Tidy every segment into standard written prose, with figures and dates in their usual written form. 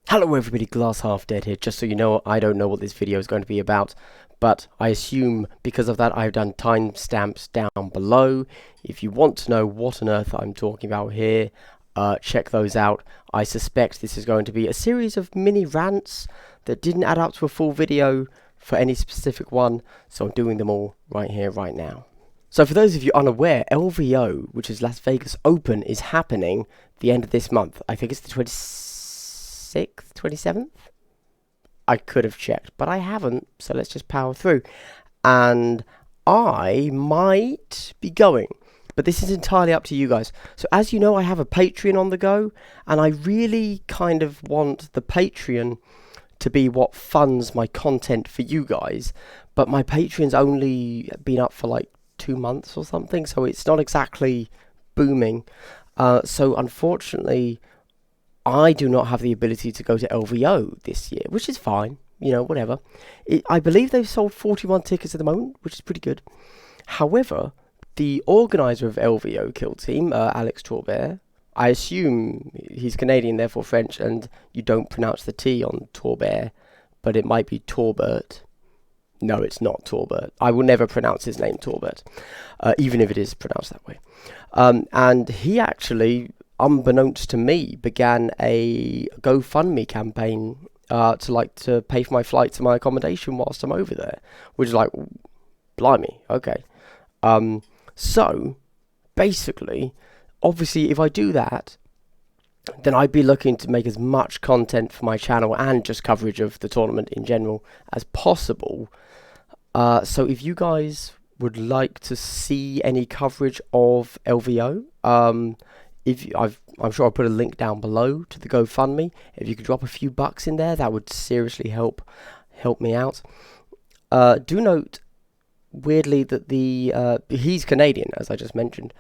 Hello everybody, Glass Half Dead here. Just so you know, I don't know what this video is going to be about, but I assume because of that I've done timestamps down below. If you want to know what on earth I'm talking about here, check those out. I suspect this is going to be a series of mini rants that didn't add up to a full video for any specific one, so I'm doing them all right here, right now. So for those of you unaware, LVO, which is Las Vegas Open, is happening the end of this month. I think it's the 26th, 27th? I could have checked, but I haven't, so let's just power through. And I might be going, but this is entirely up to you guys. So as you know, I have a Patreon on the go, and I really kind of want the Patreon to be what funds my content for you guys, but my Patreon's only been up for like 2 months or something, so it's not exactly booming. So unfortunately, I do not have the ability to go to LVO this year, which is fine, you know, whatever. I believe they've sold 41 tickets at the moment, which is pretty good. However, the organizer of LVO Kill Team, Alex Torbert, I assume he's Canadian, therefore French, and you don't pronounce the T on Torbert, but it might be Torbert. No, it's not Torbert. I will never pronounce his name Torbert, even if it is pronounced that way. And he actually, unbeknownst to me, began a GoFundMe campaign to pay for my flight to my accommodation whilst I'm over there, which is like, blimey, okay. So basically, obviously, if I do that, then I'd be looking to make as much content for my channel and just coverage of the tournament in general as possible. So if you guys would like to see any coverage of LVO, I'm sure I'll put a link down below to the GoFundMe. If you could drop a few bucks in there, that would seriously help me out. Do note, weirdly, that he's Canadian, as I just mentioned,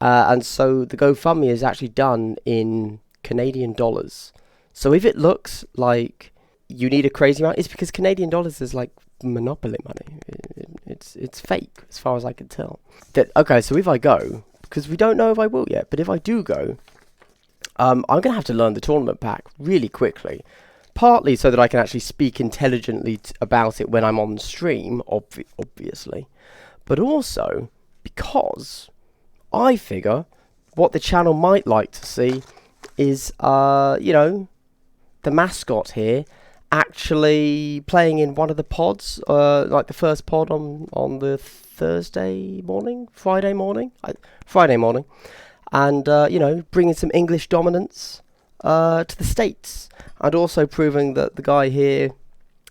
and so the GoFundMe is actually done in Canadian dollars. So if it looks like you need a crazy amount, it's because Canadian dollars is like monopoly money. It's fake, as far as I can tell. Okay, so if I go, because we don't know if I will yet, but if I do go, I'm going to have to learn the tournament pack really quickly. Partly so that I can actually speak intelligently about it when I'm on stream, obviously. But also because I figure what the channel might like to see is, you know, the mascot here actually playing in one of the pods, like the first pod on the Friday morning, and you know, bringing some English dominance to the States, and also proving that the guy here,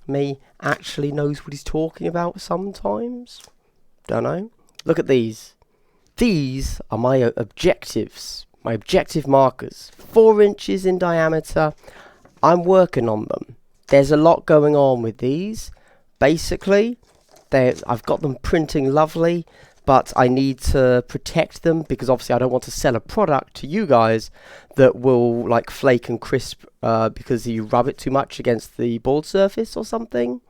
me, actually knows what he's talking about sometimes. Don't know. Look at these. These are my objectives, my objective markers, 4 inches in diameter. I'm working on them. There's a lot going on with these. Basically, I've got them printing lovely, but I need to protect them because obviously I don't want to sell a product to you guys that will like flake and crisp because you rub it too much against the board surface or something,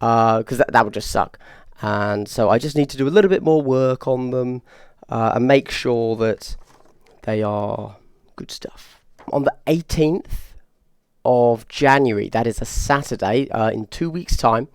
because that would just suck. And so I just need to do a little bit more work on them and make sure that they are good stuff. On the 18th of January, that is a Saturday, in 2 weeks time,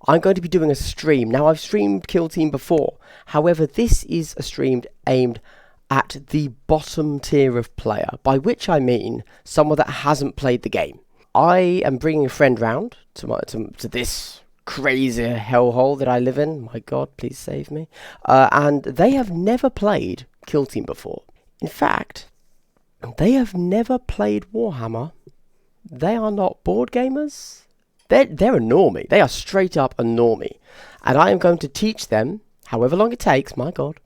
I'm going to be doing a stream. Now, I've streamed Kill Team before. However, this is a stream aimed at the bottom tier of player, by which I mean someone that hasn't played the game. I am bringing a friend round to this crazy hellhole that I live in. My God, please save me. And they have never played Kill Team before. In fact, they have never played Warhammer. They are not board gamers. They're a normie. They are straight up a normie. And I am going to teach them, however long it takes, my God,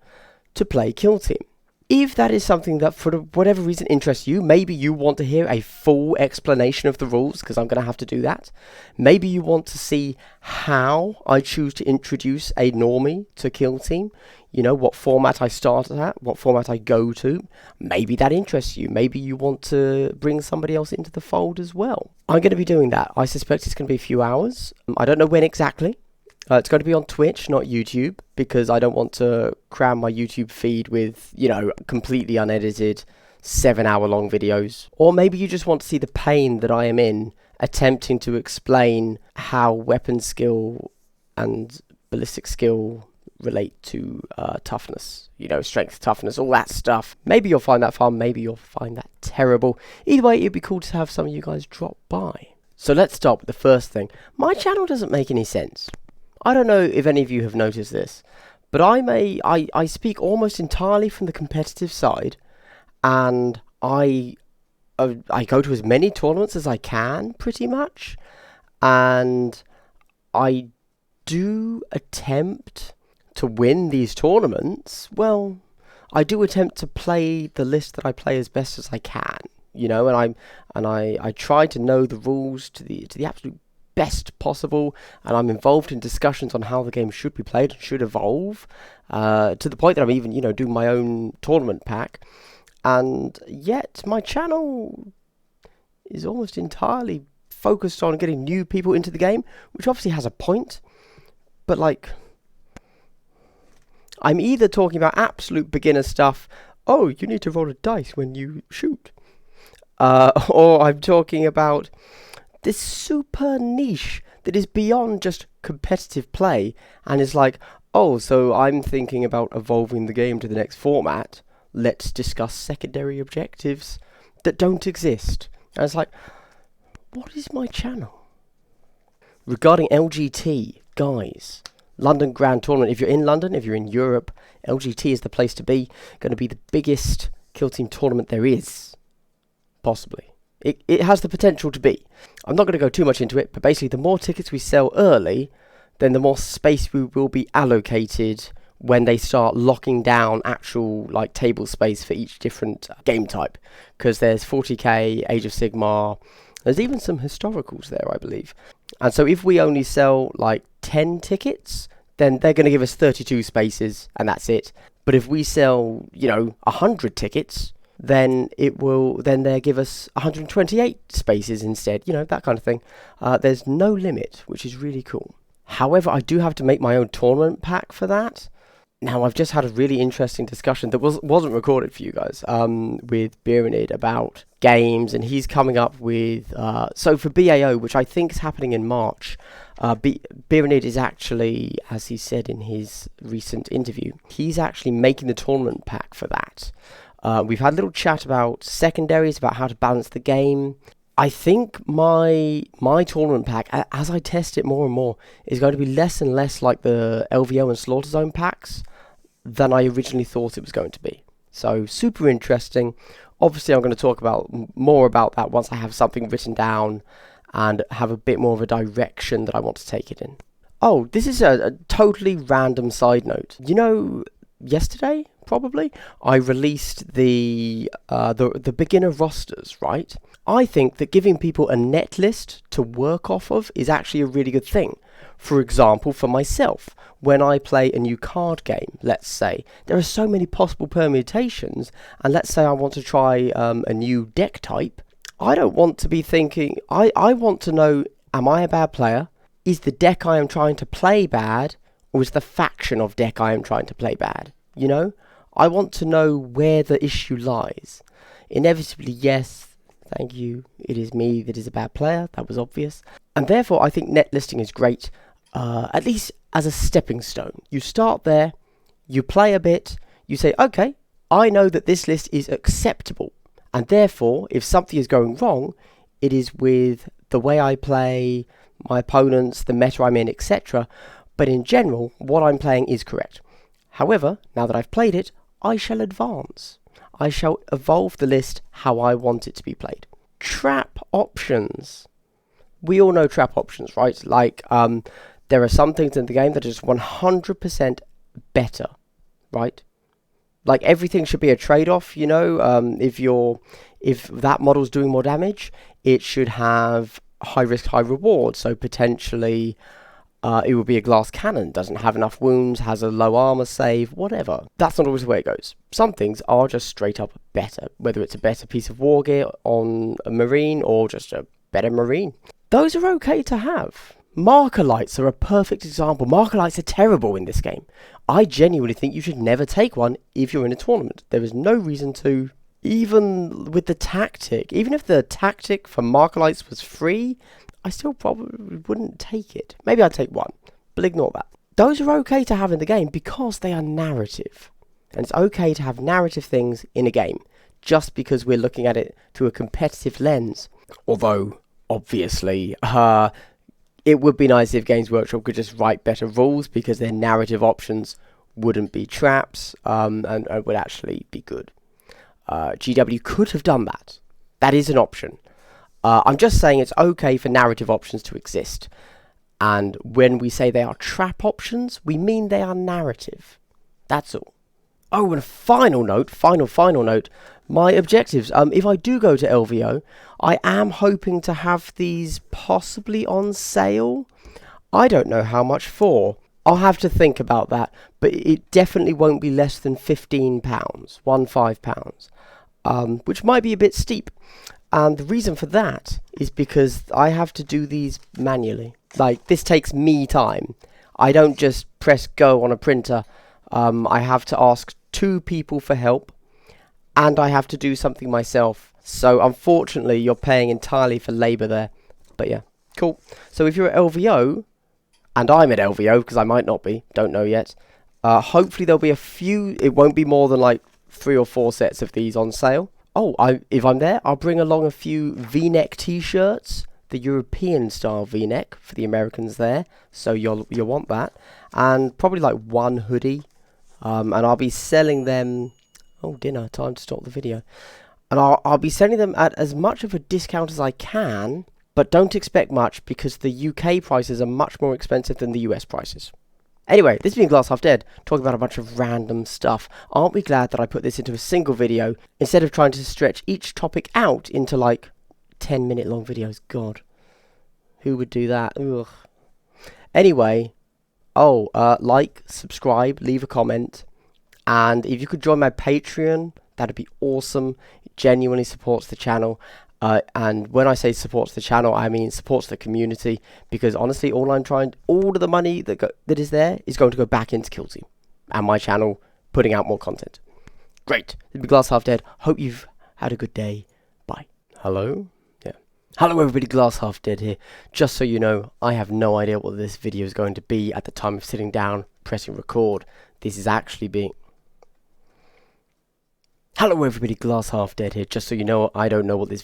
to play Kill Team. If that is something that for whatever reason interests you, maybe you want to hear a full explanation of the rules, because I'm going to have to do that. Maybe you want to see how I choose to introduce a normie to Kill Team. You know, what format I start at, what format I go to. Maybe that interests you. Maybe you want to bring somebody else into the fold as well. I'm going to be doing that. I suspect it's going to be a few hours. I don't know when exactly. It's going to be on Twitch, not YouTube, because I don't want to cram my YouTube feed with, you know, completely unedited 7-hour long videos. Or maybe you just want to see the pain that I am in attempting to explain how weapon skill and ballistic skill relate to toughness, strength, toughness, all that stuff. Maybe you'll find that fun, maybe you'll find that terrible. Either way, it'd be cool to have some of you guys drop by. So let's start with the first thing. My channel doesn't make any sense. I don't know if any of you have noticed this, but I speak almost entirely from the competitive side, and I go to as many tournaments as I can, pretty much, and I do attempt to win these tournaments. Well, I do attempt to play the list that I play as best as I can, and I try to know the rules to the absolute best possible, and I'm involved in discussions on how the game should be played and should evolve, to the point that I'm even, doing my own tournament pack. And yet my channel is almost entirely focused on getting new people into the game, which obviously has a point, but I'm either talking about absolute beginner stuff, oh, you need to roll a dice when you shoot, or I'm talking about this super niche that is beyond just competitive play, and is like, oh, so I'm thinking about evolving the game to the next format. Let's discuss secondary objectives that don't exist. And it's like, what is my channel? Regarding LGT, guys, London Grand Tournament. If you're in London, if you're in Europe, LGT is the place to be. Going to be the biggest kill team tournament there is. Possibly. It has the potential to be. I'm not going to go too much into it, but basically the more tickets we sell early, then the more space we will be allocated when they start locking down actual table space for each different game type, because there's 40k, Age of Sigmar, there's even some historicals there, I believe. And so if we only sell 10 tickets, then they're going to give us 32 spaces and that's it. But if we sell 100 tickets, then they give us 128 spaces instead, that kind of thing. There's no limit, which is really cool. However, I do have to make my own tournament pack for that. Now, I've just had a really interesting discussion that wasn't recorded for you guys, with Biranid about games, and he's coming up with, so for BAO, which I think is happening in March, Biranid is actually, as he said in his recent interview, he's actually making the tournament pack for that. We've had a little chat about secondaries, about how to balance the game. I think my tournament pack, as I test it more and more, is going to be less and less like the LVO and Slaughter Zone packs than I originally thought it was going to be. So super interesting. Obviously, I'm going to talk more about that once I have something written down and have a bit more of a direction that I want to take it in. Oh, this is a totally random side note. Yesterday, probably, I released the beginner rosters, right? I think that giving people a net list to work off of is actually a really good thing. For example, for myself, when I play a new card game, let's say, there are so many possible permutations, and let's say I want to try a new deck type. I don't want to be thinking, I want to know, am I a bad player? Is the deck I am trying to play bad? Or is the faction of deck I am trying to play bad? I want to know where the issue lies. Inevitably, yes, thank you, it is me that is a bad player, that was obvious. And therefore, I think net listing is great, at least as a stepping stone. You start there, you play a bit, you say, okay, I know that this list is acceptable. And therefore, if something is going wrong, it is with the way I play, my opponents, the meta I'm in, etc. But in general, what I'm playing is correct. However, now that I've played it, I shall advance. I shall evolve the list how I want it to be played. Trap options. We all know trap options, right? There are some things in the game that are just 100% better, right? Everything should be a trade-off, if that model's doing more damage, it should have high risk, high reward. So potentially it would be a glass cannon, doesn't have enough wounds, has a low armor save, whatever. That's not always the way it goes. Some things are just straight up better, whether it's a better piece of war gear on a marine or just a better marine. Those are okay to have. Marker lights are a perfect example. Marker lights are terrible in this game. I genuinely think you should never take one if you're in a tournament. There is no reason to. even with the tactic, even if the tactic for Markelites was free, I still probably wouldn't take it. Maybe I'd take one, but ignore that. Those are okay to have in the game because they are narrative. And it's okay to have narrative things in a game, just because we're looking at it through a competitive lens. Although, obviously, it would be nice if Games Workshop could just write better rules, because their narrative options wouldn't be traps, and would actually be good. GW could have done that. That is an option. I'm just saying it's okay for narrative options to exist. And when we say they are trap options, we mean they are narrative. That's all. Oh, and a final note, final note, my objectives. If I do go to LVO, I am hoping to have these possibly on sale. I don't know how much for. I'll have to think about that, but it definitely won't be less than £15, £15, which might be a bit steep. And the reason for that is because I have to do these manually. Like, this takes me time. I don't just press go on a printer. I have to ask 2 people for help, and I have to do something myself. So unfortunately, you're paying entirely for labour there. But yeah, cool. So if you're at LVO, and I'm at LVO, because I might not be, don't know yet, hopefully there'll be a few, it won't be more than like 3 or 4 sets of these on sale. Oh, if I'm there, I'll bring along a few V-neck t-shirts, the European style V-neck for the Americans there, so you'll want that, and probably like 1 hoodie, and I'll be selling them. Oh, dinner time to stop the video. And I'll be selling them at as much of a discount as I can, but don't expect much because the UK prices are much more expensive than the US prices. Anyway, this has been Glass Half Dead, talking about a bunch of random stuff. Aren't we glad that I put this into a single video, instead of trying to stretch each topic out into like 10-minute long videos? God, who would do that? Ugh. Anyway, like, subscribe, leave a comment, and if you could join my Patreon, that'd be awesome. It genuinely supports the channel. And when I say supports the channel, I mean supports the community, because honestly, all of the money that is there is going to go back into Kill Team and my channel, putting out more content. Great. This has been Glass Half Dead. Hope you've had a good day. Bye. Hello? Yeah. Hello everybody, Glass Half Dead here. Just so you know, I have no idea what this video is going to be at the time of sitting down, pressing record. This is actually being... Hello everybody, Glass Half Dead here. Just so you know, I don't know what this